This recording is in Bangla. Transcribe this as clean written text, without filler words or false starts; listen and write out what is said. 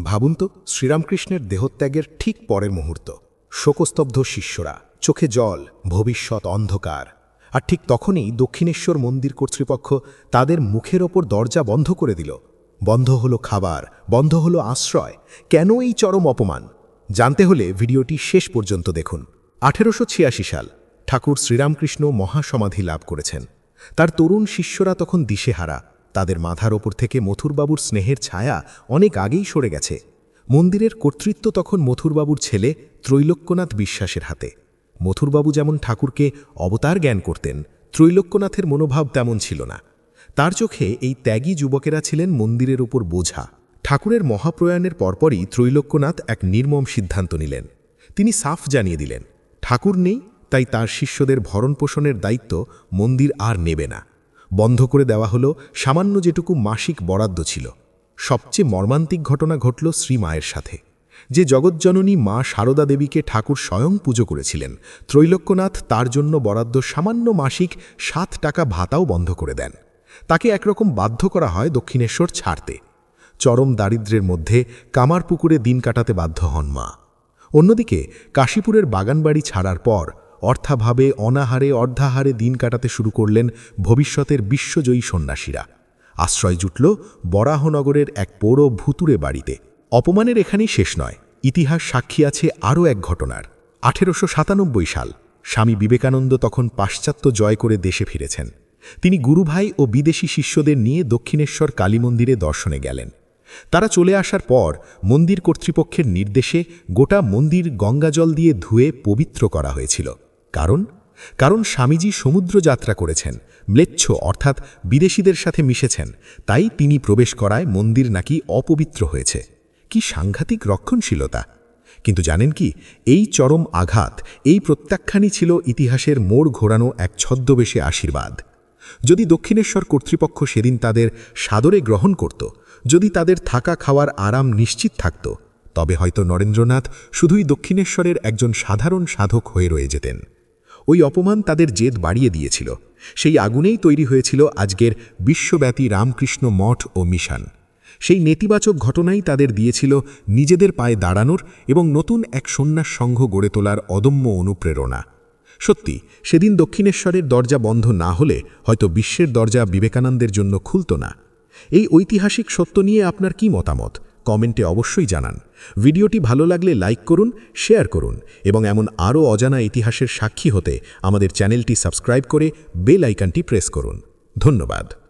ভাবুন তো, শ্রীরামকৃষ্ণের দেহত্যাগের ঠিক পরের মুহূর্ত। শোকস্তব্ধ শিষ্যরা, চোখে জল, ভবিষ্যৎ অন্ধকার। আর ঠিক তখনই দক্ষিণেশ্বর মন্দির কর্তৃপক্ষ তাদের মুখের ওপর দরজা বন্ধ করে দিল। বন্ধ হলো খাবার, বন্ধ হলো আশ্রয়। কেন এই চরম অপমান? জানতে হলে ভিডিওটি শেষ পর্যন্ত দেখুন। 1886 সাল ঠাকুর শ্রীরামকৃষ্ণ মহাসমাধি লাভ করেছেন। তার তরুণ শিষ্যরা তখন দিশেহারা। তাদের মাথার ওপর থেকে মথুরবাবুর স্নেহের ছায়া অনেক আগেই সরে গেছে। মন্দিরের কর্তৃত্ব তখন মথুরবাবুর ছেলে ত্রৈলোক্যনাথ বিশ্বাসের হাতে। মথুরবাবু যেমন ঠাকুরকে অবতার জ্ঞান করতেন, ত্রৈলোক্যনাথের মনোভাব তেমন ছিল না। তার চোখে এই ত্যাগী যুবকেরা ছিলেন মন্দিরের উপর বোঝা। ঠাকুরের মহাপ্রয়াণের পরপরই ত্রৈলোক্যনাথ এক নির্মম সিদ্ধান্ত নিলেন। তিনি সাফ জানিয়ে দিলেন, ঠাকুর নেই, তাই তার শিষ্যদের ভরণপোষণের দায়িত্ব মন্দির আর নেবে না। বন্ধ করে দেওয়া হলো সামান্য যেটুকু মাসিক বরাদ্দ ছিল। সবচেয়ে মর্মান্তিক ঘটনা ঘটল শ্রীমায়ের সাথে। যে জগজ্জননী মা সারদা দেবীকে ঠাকুর স্বয়ং পুজো করেছিলেন, ত্রৈলোক্যনাথ তার জন্য বরাদ্দ সামান্য মাসিক 7 টাকা ভাতাও বন্ধ করে দেন। তাকে একরকম বাধ্য করা হয় দক্ষিণেশ্বর ছাড়তে। চরম দারিদ্র্যের মধ্যে কামারপুকুরে দিন কাটাতে বাধ্য হন মা। অন্যদিকে কাশীপুরের বাগানবাড়ি ছাড়ার পর অর্থাভাবে অনাহারে অর্ধাহারে দিন কাটাতে শুরু করলেন ভবিষ্যতের বিশ্বজয়ী সন্ন্যাসীরা। আশ্রয় জুটল বরাহনগরের এক পৌর ভুতুরে বাড়িতে। অপমানের এখানেই শেষ নয়, ইতিহাস সাক্ষী আছে আরও এক ঘটনার। 1897 সাল স্বামী বিবেকানন্দ তখন পাশ্চাত্য জয় করে দেশে ফিরেছেন। তিনি গুরুভাই ও বিদেশি শিষ্যদের নিয়ে দক্ষিণেশ্বর কালী মন্দিরে দর্শনে গেলেন। তারা চলে আসার পর মন্দির কর্তৃপক্ষের নির্দেশে গোটা মন্দির গঙ্গাজল দিয়ে ধুয়ে পবিত্র করা হয়েছিল। কারণ স্বামীজি সমুদ্র যাত্রা করেছেন, ম্লেচ্ছ অর্থাৎ বিদেশিদের সাথে মিশেছেন, তাই তিনি প্রবেশ করায় মন্দির নাকি অপবিত্র হয়েছে। কি সাংঘাতিক রক্ষণশীলতা! কিন্তু জানেন কি, এই চরম আঘাত, এই প্রত্যাখ্যানই ছিল ইতিহাসের মোড় ঘোরানো এক ছদ্মবেশে আশীর্বাদ। যদি দক্ষিণেশ্বর কর্তৃপক্ষ সেদিন তাদের সাদরে গ্রহণ করত, যদি তাদের থাকা খাওয়ার আরাম নিশ্চিত থাকত, তবে হয়তো নরেন্দ্রনাথ শুধুই দক্ষিণেশ্বরের একজন সাধারণ সাধক হয়ে রয়ে যেতেন। ওই অপমান তাদের জেদ বাড়িয়ে দিয়েছিল। সেই আগুনেই তৈরি হয়েছিল আজকের বিশ্বব্যাপী রামকৃষ্ণ মঠ ও মিশন। সেই নেতিবাচক ঘটনাই তাদের দিয়েছিল নিজেদের পায়ে দাঁড়ানোর এবং নতুন এক সন্ন্যাস সংঘ গড়ে তোলার অদম্য অনুপ্রেরণা। সত্যি, সেদিন দক্ষিণেশ্বরের দরজা বন্ধ না হলে হয়তো বিশ্বের দরজা বিবেকানন্দের জন্য খুলত না। এই ঐতিহাসিক সত্য নিয়ে আপনার কি মতামত? কমেন্টে অবশ্যই জানান। ভিডিওটি ভালো লাগলে লাইক করুন, শেয়ার করুন এবং এমন আরও অজানা ইতিহাসের সাক্ষী হতে আমাদের চ্যানেলটি সাবস্ক্রাইব করে বেল আইকনটি প্রেস করুন। ধন্যবাদ।